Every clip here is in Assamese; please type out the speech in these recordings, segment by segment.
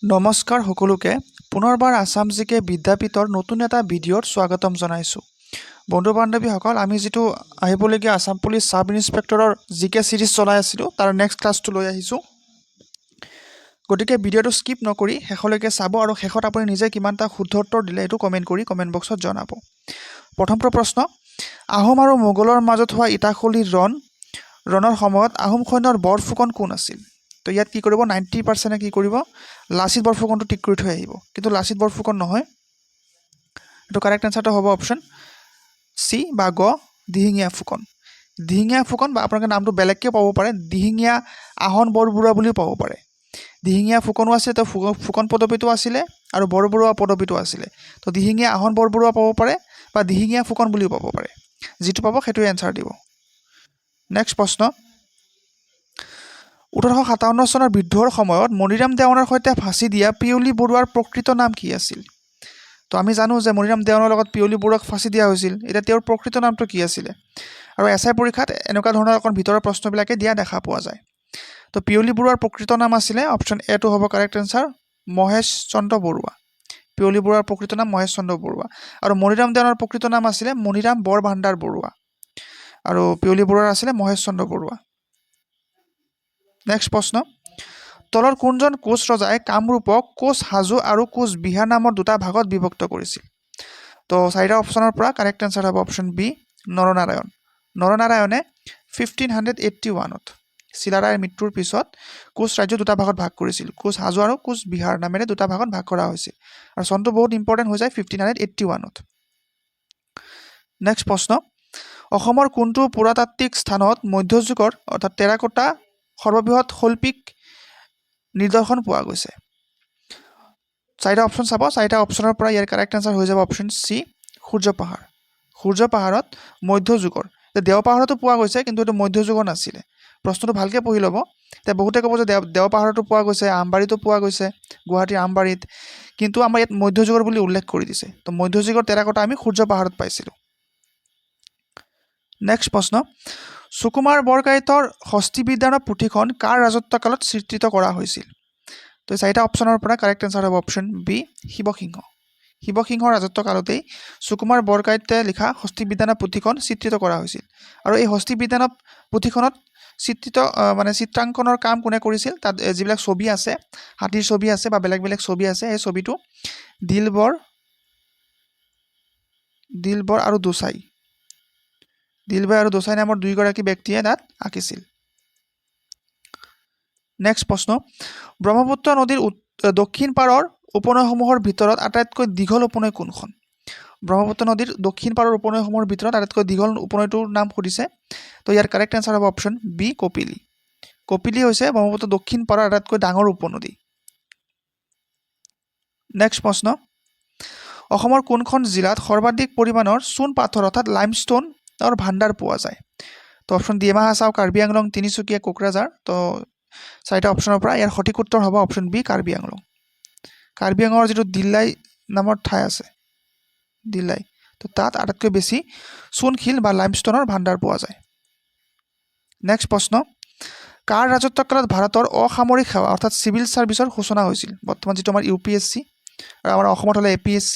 নমস্কাৰ সকলোকে পুনৰবাৰ আসাম জিকে বিদ্যাপীঠৰ নতুন এটা ভিডিঅ'ত স্বাগতম জনাইছোঁ। বন্ধু বান্ধৱীসকল, আমি যিটো আহিবলগীয়া আসাম পুলিচ সাব ইন্সপেক্টৰৰ জিকে সিৰিজ চলাই আছিলোঁ তাৰ নেক্সট ক্লাছটো লৈ আহিছোঁ। গতিকে ভিডিঅ'টো স্কিপ নকৰি শেষলৈকে চাব আৰু শেষত আপুনি নিজে কিমানটা শুদ্ধ উত্তৰ দিলে এইটো কমেণ্ট কৰি কমেণ্ট বক্সত জনাব। প্ৰথমটো প্ৰশ্ন, আহোম আৰু মোগলৰ মাজত হোৱা ইটাখুলিৰ ৰণৰ সময়ত আহোম সৈন্যৰ বৰফুকন কোন আছিল? তো ইয়াত কি কৰিব, 90% কি কৰিব, লাচিত বৰফুকনটো টিক কৰি থৈ আহিব। কিন্তু লাচিত বৰফুকন নহয়, এইটো কাৰেক্ট এনচাৰটো হ'ব অপশ্যন চি বা গ, দিহিঙীয়া ফুকন। দিহিঙীয়া ফুকন বা আপোনালোকে নামটো বেলেগকৈ পাব পাৰে, দিহিঙীয়া আহন বৰবৰুৱা বুলিও পাব পাৰে। দিহিঙীয়া ফুকনো আছিলে, তো ফুকন পদবীটো আছিলে আৰু বৰবৰুৱা পদবীটো আছিলে। তো দিহিঙীয়া আহন বৰবৰুৱা পাব পাৰে বা দিহিঙীয়া ফুকন বুলিও পাব পাৰে। যিটো পাব সেইটোৱে এনচাৰ দিব। নেক্সট প্ৰশ্ন, 1857 চনৰ বিদ্ৰোহৰ সময়ত মণিৰাম দেৱানৰ সৈতে ফাঁচি দিয়া পিয়লি বৰুৱাৰ প্ৰকৃত নাম কি আছিল? তো আমি জানো যে মণিৰাম দেৱানৰ লগত পিয়লি বৰুৱাক ফাঁচি দিয়া হৈছিল। এতিয়া তেওঁৰ প্ৰকৃত নামটো কি আছিলে? আৰু এছআই পৰীক্ষাত এনেকুৱা ধৰণৰ অকণ ভিতৰৰ প্ৰশ্নবিলাকে দিয়া দেখা পোৱা যায়। তো পিয়লি বৰুৱাৰ প্ৰকৃত নাম আছিলে অপশ্যন এটো হ'ব কাৰেক্ট এনচাৰ, মহেশ চন্দ্ৰ বৰুৱা। পিয়লি বৰুৱাৰ প্ৰকৃত নাম মহেশ চন্দ্ৰ বৰুৱা। আৰু মণিৰাম দেৱানৰ প্ৰকৃত নাম আছিলে মণিৰাম বৰভাণ্ডাৰ বৰুৱা। আৰু পিয়লি বৰুৱাৰ আছিলে মহেশ চন্দ্ৰ বৰুৱা। নেক্সট প্ৰশ্ন, তলৰ কোনজন কোচ ৰজাই কামৰূপক কোচ হাজো আৰু কোচ বিহাৰ নামৰ দুটা ভাগত বিভক্ত কৰিছিল? তো চাৰিটা অপশ্যনৰ পৰা কাৰেক্ট এনচাৰ হ'ব অপশ্যন বি, নৰনাৰায়ণ। নৰনাৰায়ণে 1581ত চিলাৰায়ৰ মৃত্যুৰ পিছত কোচ ৰাজ্য দুটা ভাগত ভাগ কৰিছিল। কোচ হাজো আৰু কোচ বিহাৰ নামেৰে দুটা ভাগত ভাগ কৰা হৈছিল। আৰু চনটো বহুত ইম্পৰ্টেণ্ট হৈ যায় 1581ত। নেক্সট প্ৰশ্ন, অসমৰ কোনটো পুৰাতাত্ত্বিক স্থানত মধ্যযুগৰ অৰ্থাৎ টেৰাকোটা সৰ্ববৃহৎ শৈল্পিক নিদৰ্শন পোৱা গৈছে? চাৰিটা অপশ্যন চাব, চাৰিটা অপশ্যনৰ পৰা ইয়াৰ কাৰেক্ট এনচাৰ হৈ যাব অপশ্যন চি, সূৰ্য পাহাৰ। সূৰ্য পাহাৰত মধ্যযুগৰ, দেওপাহাৰতো পোৱা গৈছে কিন্তু এইটো মধ্যযুগৰ নাছিলে। প্ৰশ্নটো ভালকৈ পঢ়ি ল'ব। এতিয়া বহুতে ক'ব যে দেওপাহাৰতো পোৱা গৈছে, আমবাৰীতো পোৱা গৈছে, গুৱাহাটীৰ আমবাৰীত, কিন্তু আমাৰ ইয়াত মধ্যযুগৰ বুলি উল্লেখ কৰি দিছে। তো মধ্যযুগৰ টেৰাকোটা আমি সূৰ্য পাহাৰত পাইছিলোঁ। নেক্সট প্ৰশ্ন, সুকুমাৰ বৰকাইতৰ হস্তিবিদ্যানৰ পুথিখন কাৰ ৰাজত্বকালত চিত্ৰিত কৰা হৈছিল? তো চাৰিটা অপশ্যনৰ পৰা কাৰেক্ট এনচাৰ হ'ব অপশ্যন বি, শিৱসিংহ। শিৱসিংহৰ ৰাজত্বকালতেই সুকুমাৰ বৰকাইতে লিখা হস্তিবিদ্যানৰ পুথিখন চিত্ৰিত কৰা হৈছিল। আৰু এই হস্তিবিদ্যানৰ পুথিখনত চিত্ৰাংকনৰ কাম কোনে কৰিছিল? তাত যিবিলাক ছবি আছে, হাতীৰ ছবি আছে বা বেলেগ বেলেগ ছবি আছে, সেই ছবিটো দিলবৰ আৰু দোচাই নামৰ দুয়োগৰাকী ব্যক্তিয়ে তাত আঁকিছিল। নেক্সট প্ৰশ্ন, ব্ৰহ্মপুত্ৰ নদীৰ দক্ষিণ পাৰৰ উপনৈসমূহৰ ভিতৰত আটাইতকৈ দীঘল উপনৈ কোনখন? ব্ৰহ্মপুত্ৰ নদীৰ দক্ষিণ পাৰৰ উপনৈসমূহৰ ভিতৰত আটাইতকৈ দীঘল উপনৈটোৰ নাম সুধিছে। তো ইয়াৰ কাৰেক্ট এনচাৰ হ'ব অপশ্যন বি, কপিলী। কপিলী হৈছে ব্ৰহ্মপুত্ৰ দক্ষিণ পাৰৰ আটাইতকৈ ডাঙৰ উপনদী। নেক্সট প্ৰশ্ন, অসমৰ কোনখন জিলাত সৰ্বাধিক পৰিমাণৰ চূণ পাথৰ অৰ্থাৎ লাইমষ্টোনৰ ভাণ্ডাৰ পোৱা যায়? তো অপশ্যন ডিমা হাছাও, কাৰ্বি আংলং, তিনিচুকীয়া, কোকৰাঝাৰ। তো চাৰিটা অপশ্যনৰ পৰা ইয়াৰ সঠিক উত্তৰ হ'ব অপশ্যন বি, কাৰ্বি আংলং। কাৰ্বি আংলঙৰ যিটো দিল্লাই নামৰ ঠাই আছে, দিল্লাই, তো তাত আটাইতকৈ বেছি চূণশিল বা লাইমষ্টোনৰ ভাণ্ডাৰ পোৱা যায়। নেক্সট প্ৰশ্ন, কাৰ ৰাজত্বকালত ভাৰতৰ অসামৰিক সেৱা অৰ্থাৎ চিভিল ছাৰ্ভিচৰ সূচনা হৈছিল? বৰ্তমান যিটো আমাৰ UPSC আৰু আমাৰ অসমত হ'লে APSC,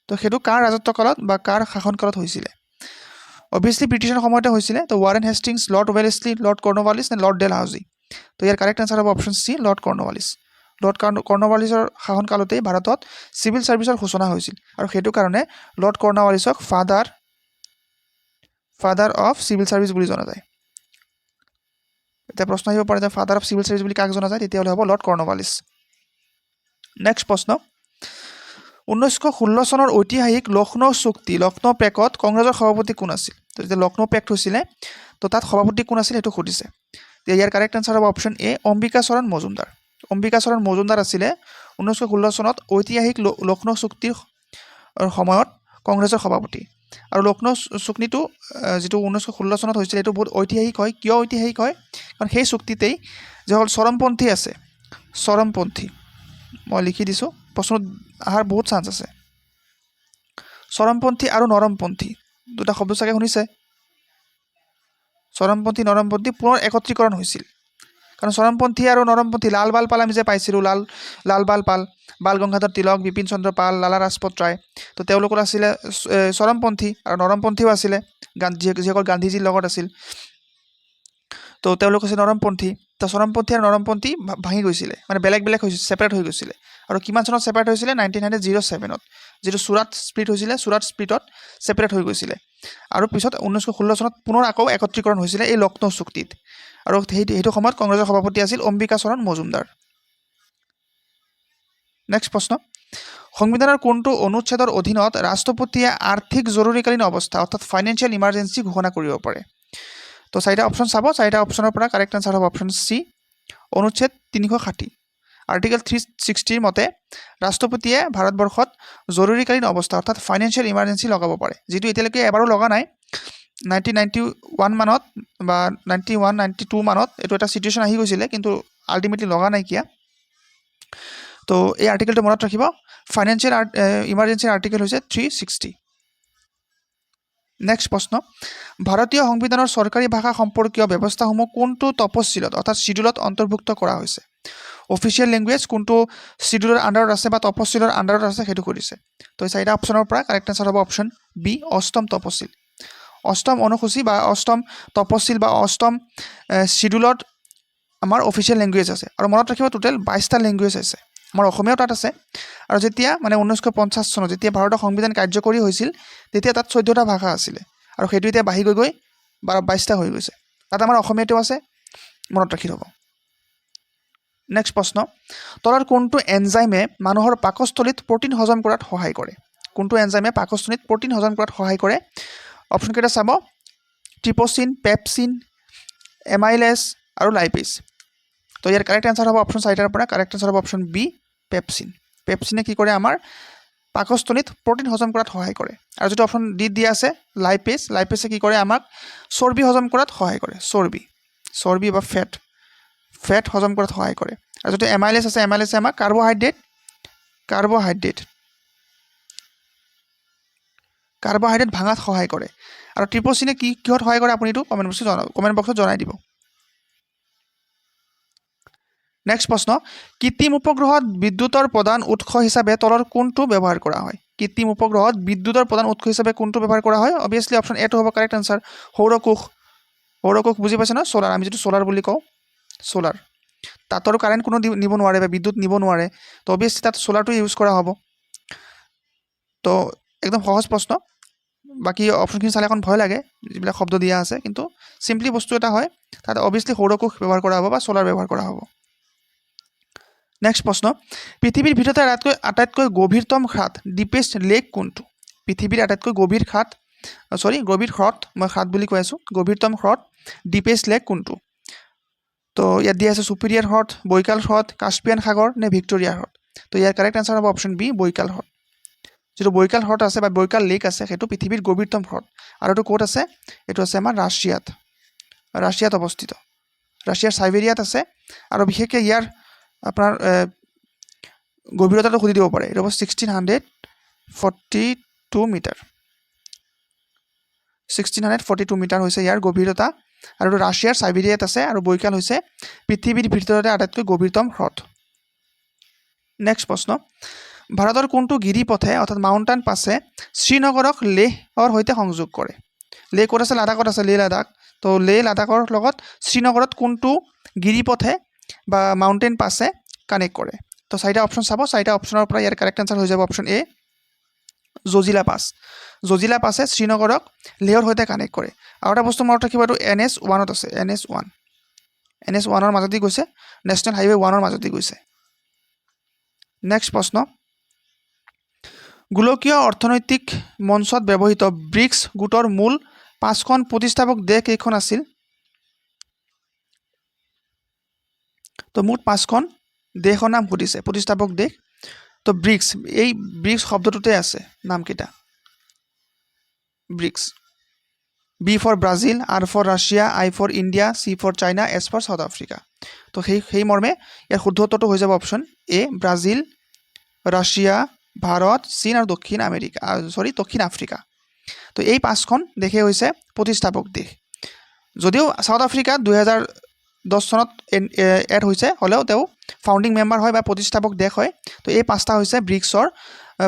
তো সেইটো কাৰ ৰাজত্বকালত বা কাৰ শাসনকালত হৈছিলে? অভিয়াছলি ব্ৰিটিছৰ সময়তে হৈছিলে। তো Warren Hastings, Lord Wellesley, Lord Cornwallis নে লৰ্ড ডেলহাউজি? তো ইয়াৰ কাৰেক্ট এনচাৰ হ'ব option C, Lord Cornwallis. Lord কৰ্ণৱালিছৰ শাসনকালতেই ভাৰতত চিভিল ছাৰ্ভিচৰ সূচনা হৈছিল। আৰু সেইটো কাৰণে লৰ্ড কৰ্ণৱালিছক ফাদাৰ অফ চিভিল ছাৰ্ভিচ বুলি জনা যায়। এতিয়া প্ৰশ্ন আহিব পাৰে যে ফাদাৰ অফ চিভিল ছাৰ্ভিচ বুলি কাক জনা যায়? তেতিয়াহ'লে হ'ব লৰ্ড কৰ্ণৱালিছ। নেক্সট প্ৰশ্ন, 1916 চনৰ ঐতিহাসিক লক্ষ্ণৌ চুক্তি, লক্ষ্ণৌ পেক্টত কংগ্ৰেছৰ সভাপতি কোন আছিল? তো যেতিয়া লক্ষ্ণৌ পেক্ট হৈছিলে, তো তাত সভাপতি কোন আছিল সেইটো সুধিছে। ইয়াৰ কাৰেক্ট এনচাৰ হ'ব অপশ্যন এ, অম্বিকাচৰণ মজুমদাৰ। অম্বিকাচৰণ মজুমদাৰ আছিলে 1916 চনত ঐতিহাসিক লক্ষ্ণৌ চুক্তিৰ সময়ত কংগ্ৰেছৰ সভাপতি। আৰু লক্ষ্ণৌ চুক্তিটো যিটো 1916 চনত হৈছিলে এইটো বহুত ঐতিহাসিক হয়। কিয় ঐতিহাসিক হয়? কাৰণ সেই চুক্তিতেই যিসকল চৰমপন্থী আছে, চৰমপন্থী, মই লিখি দিছোঁ, প্ৰশ্নত অহাৰ বহুত চান্স আছে, চৰমপন্থী আৰু নৰমপন্থী দুটা শব্দ চাগে শুনিছে। চৰমপন্থী নৰমপন্থী পুনৰ একত্ৰীকৰণ হৈছিল। কাৰণ চৰমপন্থী আৰু নৰমপন্থী লাল বাল পাল আমি যে পাইছিলোঁ লাল বাল পাল বাল গংগাধৰ তিলক বিপিন চন্দ্ৰ পাল লালা ৰাজপথ ৰায় তো তেওঁলোকৰ আছিলে চৰমপন্থী আৰু নৰমপন্থীও আছিলে যিসকল গান্ধীজীৰ লগত আছিল তো তেওঁলোক আছে নৰমপন্থী তো চৰমপন্থী আৰু নৰমপন্থী ভাঙি গৈছিলে মানে বেলেগ বেলেগ হৈছিল ছেপাৰেট হৈ গৈছিলে আৰু কিমান চনত ছেপাৰেট হৈছিলে 1907 যিটো চুৰাট স্প্লিট হৈছিলে চুৰাট স্প্লিটত ছেপাৰেট হৈ গৈছিলে আৰু পিছত 1916 চনত পুনৰ আকৌ একত্ৰীকৰণ হৈছিলে এই লক্ষ্ণৌ চুক্তিত আৰু সেইটো সময়ত কংগ্ৰেছৰ সভাপতি আছিল অম্বিকা চৰণ মজুমদাৰ নেক্সট প্ৰশ্ন সংবিধানৰ কোনটো অনুচ্ছেদৰ অধীনত ৰাষ্ট্ৰপতিয়ে আৰ্থিক জৰুৰীকালীন অৱস্থা অৰ্থাৎ ফাইনেন্সিয়েল ইমাৰ্জেঞ্চি ঘোষণা কৰিব পাৰে তো চাৰিটা অপশ্যন চাব চাৰিটা অপশ্যনৰ পৰা কাৰেক্ট আনচাৰ হ'ব অপশ্যন চি অনুচ্ছেদ 360 আৰ্টিকেল 360 মতে ৰাষ্ট্ৰপতিয়ে ভাৰতবৰ্ষত জৰুৰীকালীন অৱস্থা অৰ্থাৎ ফাইনেন্সিয়েল ইমাৰ্জেঞ্চি লগাব পাৰে যিটো এতিয়ালৈকে এবাৰো লগা নাই 1991 মানত বা 92 মানত এইটো এটা চিটুৱেশ্যন আহি গৈছিলে কিন্তু আল্টিমেটলি লগা নাইকিয়া তো এই আৰ্টিকেলটো মনত ৰাখিব ফাইনেন্সিয়েল ইমাৰ্জেঞ্চিৰ আৰ্টিকেল হৈছে 360 নেক্সট প্ৰশ্ন ভাৰতীয় সংবিধানৰ চৰকাৰী ভাষা সম্পৰ্কীয় ব্যৱস্থাসমূহ কোনটো তপচিলত অৰ্থাৎ শিডিউলত অন্তৰ্ভুক্ত কৰা হৈছে অফিচিয়েল লেংগুৱেজ কোনটো শিডিউলৰ আণ্ডাৰত আছে বা তপচিলৰ আণ্ডাৰত আছে সেইটো কৰিছে তো এই চাৰিটা অপশ্যনৰ পৰা কাৰেক্ট আনচাৰ হ'ব অপশ্যন বি অষ্টম তপচিল অষ্টম অনুসূচী বা অষ্টম তপচিল বা অষ্টম শিডিউলত আমাৰ অফিচিয়েল লেংগুৱেজ আছে আৰু মনত ৰাখিব টোটেল 22টা লেংগুৱেজ আছে আমাৰ অসমীয়াও তাত আছে আৰু যেতিয়া মানে 1950 চনত যেতিয়া ভাৰতৰ সংবিধান কাৰ্যকৰী হৈছিল তেতিয়া তাত 14টা ভাষা আছিলে আৰু সেইটো এতিয়া বাঢ়ি গৈ 22টা হৈ গৈছে তাত আমাৰ অসমীয়াটো আছে মনত ৰাখি ল'ব নেক্সট প্ৰশ্ন তলৰ কোনটো এনজাইমে মানুহৰ পাকস্থলীত প্ৰটিন হজম কৰাত সহায় কৰে কোনটো এনজাইমে পাকস্থলীত প্ৰটিন হজম কৰাত সহায় কৰে অপশ্যন কেইটা চাব ট্ৰিপচিন পেপচিন এমাইলেজ আৰু লাইপেজ তো ইয়াৰ কাৰেক্ট আনচাৰ হ'ব অপশ্যন চাৰিটাৰ পৰা কাৰেক্ট আনচাৰ হ'ব অপশ্যন বি পেপচিন পেপচিনে কি কৰে আমাৰ পাকস্থলীত প্ৰটিন হজম কৰাত সহায় কৰে আৰু যিটো অপশ্যন ডি দিয়া আছে লাইপেজে কি কৰে আমাক চৰ্বি হজম কৰাত সহায় কৰে চৰ্বি বা ফেট হজম কৰাত সহায় কৰে আৰু যিটো এমাইলেজ আছে এমাইলেজে আমাক কাৰ্বহাইড্ৰেট ভাঙাত সহায় কৰে আৰু ট্ৰিপচিনে কিহত সহায় কৰে আপুনি এইটো কমেণ্ট বক্সত জনাই দিব নেক্সট প্ৰশ্ন কৃত্ৰিম উপগ্ৰহত বিদ্যুতৰ প্ৰধান উৎস হিচাপে তলৰ কোনটো ব্যৱহাৰ কৰা হয় কৃত্ৰিম উপগ্ৰহত বিদ্যুতৰ প্ৰধান উৎস হিচাপে কোনটো ব্যৱহাৰ কৰা হয় অবভিয়াছলি অপশ্যন এটো হ'ব কাৰেক্ট আনচাৰ সৌৰকোষ বুজি পাইছে ন সোলাৰ আমি যিটো সোলাৰ বুলি কওঁ সোলাৰ তাতৰ কাৰেণ্ট কোনো নিব নোৱাৰে বা বিদ্যুৎ নিব নোৱাৰে তো অবভিয়াছলি তাত সোলাৰটো ইউজ কৰা হ'ব তো একদম সহজ প্ৰশ্ন বাকি অপশ্যনখিনি চালে এখন ভয় লাগে যিবিলাক শব্দ দিয়া আছে কিন্তু চিম্পলি বস্তু এটা হয় তাত অবভিয়াছলি সৌৰকোষ ব্যৱহাৰ কৰা হ'ব বা সোলাৰ ব্যৱহাৰ কৰা হ'ব নেক্সট প্ৰশ্ন পৃথিৱীৰ ভিতৰতে আটাইতকৈ গভীৰতম হ্ৰদ ডিপেষ্ট লেক কোনটো পৃথিৱীৰ আটাইতকৈ গভীৰ হ্ৰদ মই হ্ৰদ বুলি কৈ আছোঁ গভীৰতম হ্ৰদ ডিপেষ্ট লেক কোনটো তো ইয়াত দিয়া আছে চুপিৰিয়াৰ হ্ৰদ বৈকাল হ্ৰদ কাস্পিয়ান সাগৰ নে ভিক্টৰিয়া হ্ৰদ তো ইয়াৰ কাৰেক্ট আনচাৰ হ'ব অপশ্যন বি বৈকাল হ্ৰদ যিটো বৈকাল হ্ৰদ আছে বা বৈকাল লেক আছে সেইটো পৃথিৱীৰ গভীৰতম হ্ৰদ আৰু এইটো ক'ত আছে এইটো আছে আমাৰ ৰাছিয়াত অৱস্থিত ৰাছিয়াৰ চাইবেৰিয়াত আছে আৰু বিশেষকৈ ইয়াৰ আপোনাৰ গভীৰতাটো সুধি দিব পাৰে এইটো হ'ব 1642 মিটাৰ 1642 মিটাৰ হৈছে ইয়াৰ গভীৰতা আৰু এইটো ৰাছিয়াৰ চাইবেৰিয়াত আছে আৰু বৈকাল হৈছে পৃথিৱীৰ ভিতৰতে আটাইতকৈ গভীৰতম হ্ৰদ নেক্সট প্ৰশ্ন ভাৰতৰ কোনটো গিৰিপথে অৰ্থাৎ মাউণ্টেইন পাছে শ্ৰীনগৰক লেহৰ সৈতে সংযোগ কৰে লেহ ক'ত আছে লাডাখত আছে লেহ লাডাখ তো লেহ লাডাখৰ লগত শ্ৰীনগৰত কোনটো গিৰিপথে বা মাউণ্টেইন পাছে কানেক্ট কৰে তো চাৰিটা অপশ্যন চাব চাৰিটা অপশ্যনৰ পৰা ইয়াৰ কাৰেক্ট আনচাৰ হৈ যাব অপশ্যন এ জজিলা পাছে শ্ৰীনগৰক লেহৰ সৈতে কানেক্ট কৰে আৰু এটা বস্তু মনত ৰাখিব এইটো NH1 আছে NH1ৰ মাজেদি গৈছে নেশ্যনেল হাইৱে 1ৰ মাজেদি গৈছে নেক্সট প্ৰশ্ন গোলকীয় অৰ্থনৈতিক মঞ্চত ব্যৱহৃত ব্ৰিক্স গোটৰ মূল 5খন প্ৰতিষ্ঠাপক দেশ কেইখন আছিল তো মুঠ 5খন দেশৰ নাম সুধিছে প্ৰতিষ্ঠাপক দেশ তো ব্ৰিক্স শব্দটোতে আছে নামকেইটা bricks B for Brazil, R for Russia, I for India, C for China, S for South Africa তো সেই মৰ্মে ইয়াৰ শুদ্ধ উত্তৰটো হৈ যাব option A Brazil Russia Bharat চীন আৰু দক্ষিণ আফ্ৰিকা তো এই 5খন দেশে হৈছে প্ৰতিষ্ঠাপক দেশ যদিও সাউথ আফ্ৰিকা 2010 চনত এড হৈছে হ'লেও তেওঁ ফাউণ্ডিং মেম্বাৰ হয় বা প্ৰতিষ্ঠাপক দেশ হয় তো এই পাঁচটা হৈছে ব্ৰিক্সৰ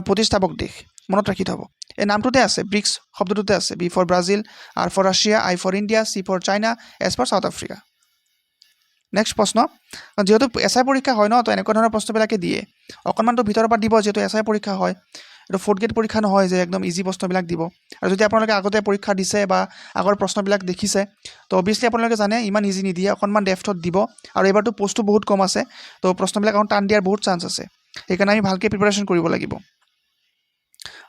প্ৰতিষ্ঠাপক দেশ মনত ৰাখি থ'ব এই নামটোতে আছে ব্ৰিক্স শব্দটোতে আছে B for Brazil R for Russia I for India C for China S for South Africa next প্ৰশ্ন যেহেতু এছআই পৰীক্ষা হয় ন তো এনেকুৱা ধৰণৰ প্ৰশ্নবিলাকে দিয়ে অকণমানটো ভিতৰৰ পৰা দিব যেহেতু এছআই পৰীক্ষা হয় এইটো ফ'ৰ্থ গ্ৰেড পৰীক্ষা নহয় যে একদম ইজি প্ৰশ্নবিলাক দিব আৰু যদি আপোনালোকে আগতে পৰীক্ষা দিছে বা আগৰ প্ৰশ্নবিলাক দেখিছে তো অবভিয়াছলি আপোনালোকে জানে ইমান ইজি নিদিয়ে অকণমান ডেফথত দিব আৰু এইবাৰতো পোষ্টটো বহুত কম আছে তো প্ৰশ্নবিলাক অকণ টান দিয়াৰ বহুত চান্স আছে সেইকাৰণে আমি ভালকৈ প্ৰিপাৰেশ্যন কৰিব লাগিব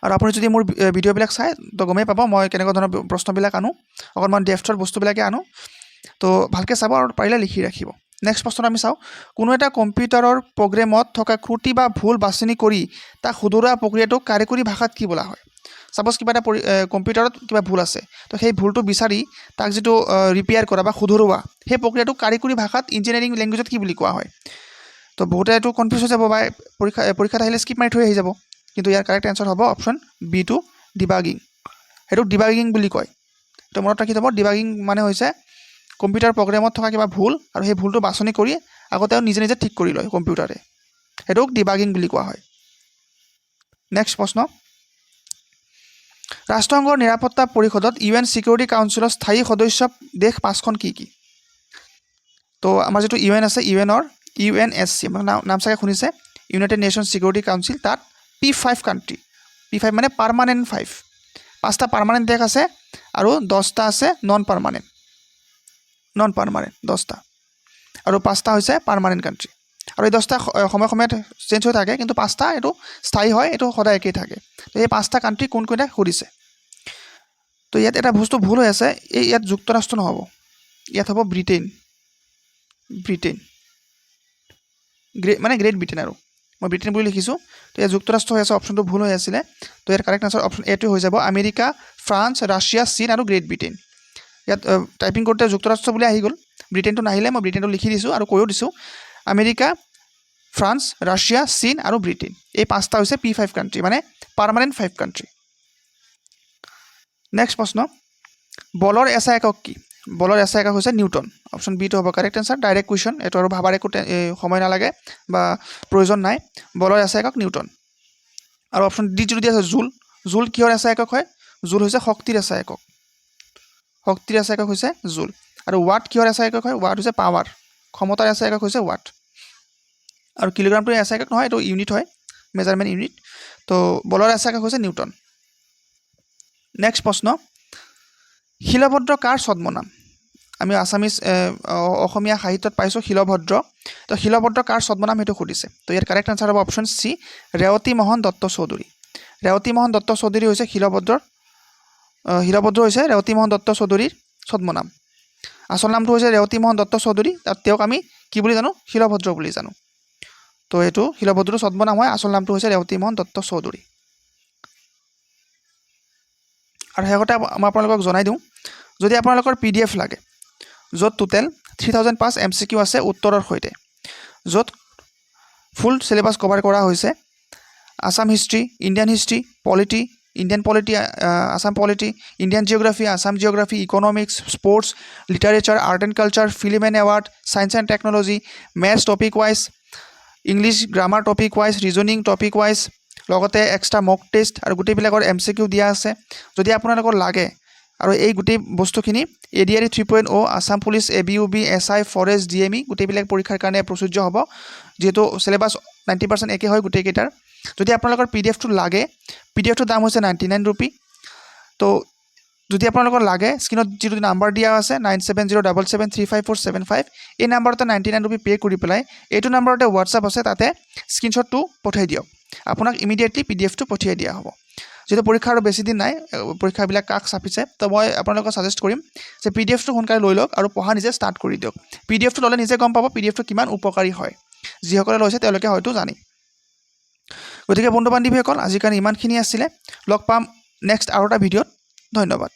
আৰু আপুনি যদি মোৰ ভিডিঅ'বিলাক চাই তো গমেই পাব মই কেনেকুৱা ধৰণৰ প্ৰশ্নবিলাক আনো অকণমান ডেফথৰ বস্তুবিলাকে আনো তো ভালকৈ চাব আৰু পাৰিলে লিখি ৰাখিব নেক্সট প্ৰশ্ন আমি চাওঁ কোনো এটা কম্পিউটাৰৰ প্ৰগ্ৰেমত থকা ত্ৰুটি বা ভুল বাছনি কৰি তাক শুধৰোৱা প্ৰক্ৰিয়াটোক কাৰিকৰী ভাষাত কি বোলা হয় ছাপ'জ কিবা এটা কম্পিউটাৰত কিবা ভুল আছে তো সেই ভুলটো বিচাৰি তাক যিটো ৰিপেয়াৰ কৰা বা শুধৰোৱা সেই প্ৰক্ৰিয়াটোক কাৰিকৰী ভাষাত ইঞ্জিনিয়াৰিং লেংগুৱেজত কি বুলি কোৱা হয় তো বহুতে এইটো কনফিউজ হৈ যাব বা পৰীক্ষাত আহিলে স্কিপ মাৰি থৈ আহি যাব কিন্তু ইয়াৰ কাৰেক্ট এনচাৰ হ'ব অপশ্যন বি টু ডিবাগিং সেইটোক ডিবাগিং বুলি কয় তো মনত ৰাখি থ'ব ডিবাগিং মানে হৈছে কম্পিউটাৰ প্ৰগ্ৰেমত থকা কিবা ভুল আৰু সেই ভুলটো বাছনি কৰি আকৌ তেওঁ নিজে নিজে ঠিক কৰি লয় কম্পিউটাৰে সেইটোক ডিবাগিং বুলি কোৱা হয় নেক্সট প্ৰশ্ন ৰাষ্ট্ৰসংঘৰ নিৰাপত্তা পৰিষদত UN ছিকিউৰিটি কাউন্সিলৰ স্থায়ী সদস্য দেশ পাঁচখন কি কি তো আমাৰ যিটো UN আছে UNSC মানে নাম চাগে শুনিছে ইউনাইটেড নেশ্যনছ ছিকিউৰিটি কাউন্সিল তাত P5 কাণ্ট্ৰি P5 মানে পাৰ্মানেণ্ট 5 পাঁচটা পাৰ্মানেণ্ট দেশ আছে আৰু 10টা আছে নন পাৰ্মানেণ্ট 10টা আৰু 5টা হৈছে পাৰ্মানেণ্ট কাণ্ট্ৰি আৰু এই 10টা সময়ে সময়ে চেঞ্জ হৈ থাকে কিন্তু 5টা এইটো স্থায়ী হয় এইটো সদায় একেই থাকে তো এই 5টা কাণ্ট্ৰি কোন কোনটা সুধিছে তো ইয়াত এটা বস্তু ভুল হৈ আছে ইয়াত যুক্তৰাষ্ট্ৰ নহ'ব ইয়াত হ'ব ব্ৰিটেইন মানে গ্ৰেট ব্ৰিটেইন আৰু মই ব্ৰিটেইন বুলি লিখিছোঁ তো ইয়াত যুক্তৰাষ্ট্ৰ হৈ আছে অপশ্যনটো ভুল হৈ আছিলে তো ইয়াৰ কাৰেক্ট আনচাৰ অপশ্যন এটো হৈ যাব আমেৰিকা ফ্ৰান্স ৰাছিয়া চীন আৰু গ্ৰেট ব্ৰিটেইন ইয়াত টাইপিং কৰোঁতে যুক্তৰাষ্ট্ৰ বুলি আহি গ'ল ব্ৰিটেইনটো নাহিলে মই ব্ৰিটেইনটো লিখি দিছোঁ আৰু কৈও দিছোঁ আমেৰিকা ফ্ৰান্স ৰাছিয়া চীন আৰু ব্ৰিটেইন এই পাঁচটা হৈছে P5 কাণ্ট্ৰি মানে পাৰ্মানেণ্ট 5 কাণ্ট্ৰি নেক্সট প্ৰশ্ন বলৰ এছআই একক কি বলৰ এছআই একক হৈছে নিউটন অপশ্যন বিটো হ'ব কাৰেক্ট এনচাৰ ডাইৰেক্ট কুৱেশ্যন এইটো আৰু ভাবাৰ একো সময় নালাগে বা প্ৰয়োজন নাই বলৰ এছআই একক নিউটন আৰু অপশ্যন ডি যিটো দিয়া আছে জুল কিহৰ এছআই একক হয় জুল হৈছে শক্তিৰ এছআই একক হৈছে জুল আৰু ৱাট কিহৰ এছআই একক হয় ৱাট হৈছে পাৱাৰ ক্ষমতাৰ এছআই একক হৈছে ৱাট আৰু কিলোগ্ৰামটো এছআই একক নহয় এইটো ইউনিট হয় মেজাৰমেণ্ট ইউনিট তো বলৰ এছআই একক হৈছে নিউটন নেক্সট প্ৰশ্ন শিলভদ্ৰ কাৰ ছদ্মনাম আমি আছামিজ অসমীয়া সাহিত্যত পাইছোঁ শিলভদ্ৰ তো শিলভদ্ৰ কাৰ ছদ্মনাম সেইটো সুধিছে তো ইয়াৰ কাৰেক্ট আনচাৰ হ'ব অপশ্যন চি ৰেৱতী মোহন দত্ত চৌধুৰী হৈছে শিলভদ্ৰ হৈছে ৰেৱতী মোহন দত্ত চৌধুৰীৰ ছদ্মনাম আচল নামটো হৈছে ৰেৱতী মোহন দত্ত চৌধুৰী তেওঁক আমি কি বুলি জানো শিলভদ্ৰ বুলি জানো তো এইটো শিলভদ্ৰৰ ছদ্মনাম হয় আচল নামটো হৈছে ৰেৱতী মোহন দত্ত চৌধুৰী আৰু শেষতে মই আপোনালোকক জনাই দিওঁ যদি আপোনালোকৰ PDF লাগে য'ত টোটেল 3005 MCQ আছে উত্তৰৰ সৈতে য'ত ফুল চিলেবাছ কভাৰ কৰা হৈছে Assam history Indian history polity Indian polity Assam polity Indian geography Assam geography economics sports literature art and culture film and award science and technology maths topic wise English grammar topic wise reasoning topic wise লগতে এক্সট্ৰা মক টেষ্ট আৰু গোটেইবিলাকৰ MCQ দিয়া আছে যদি আপোনালোকৰ লাগে আৰু এই গোটেই বস্তুখিনি ADRE 3.0 Assam police ABUB SI forest DME গোটেইবিলাক পৰীক্ষাৰ কাৰণে প্ৰযোজ্য হ'ব যিহেতু চিলেবাছ 90% একে হয় গোটেইকেইটাৰ যদি আপোনালোকৰ PDFটো লাগে PDFটোৰ দাম হৈছে 99 ৰুপি তো যদি আপোনালোকৰ লাগে স্ক্ৰীনত যিটো নাম্বাৰ দিয়া আছে 9707735475 এই নাম্বাৰতে 99 ৰুপি পে' কৰি পেলাই এইটো নাম্বাৰতে হোৱাটছআপ আছে তাতে স্ক্ৰীনশ্বটটো পঠাই দিয়ক আপোনাক ইমিডিয়েটলি PDFটো পঠিয়াই দিয়া হ'ব যেহেতু পৰীক্ষা আৰু বেছি দিন নাই পৰীক্ষাবিলাক কাষ চাপিছে তো মই আপোনালোকক ছাজেষ্ট কৰিম যে PDFটো সোনকালে লৈ লওক আৰু পঢ়া নিজে ষ্টাৰ্ট কৰি দিয়ক PDFটো ল'লে নিজে গম পাব PDFটো কিমান উপকাৰী হয় যিসকলে লৈছে তেওঁলোকে হয়তো জানে গতিকে বন্ধু বান্ধৱীসকল আজিৰ কাৰণে ইমানখিনি আছিলে লগ পাম নেক্সট আৰু এটা ভিডিঅ'ত ধন্যবাদ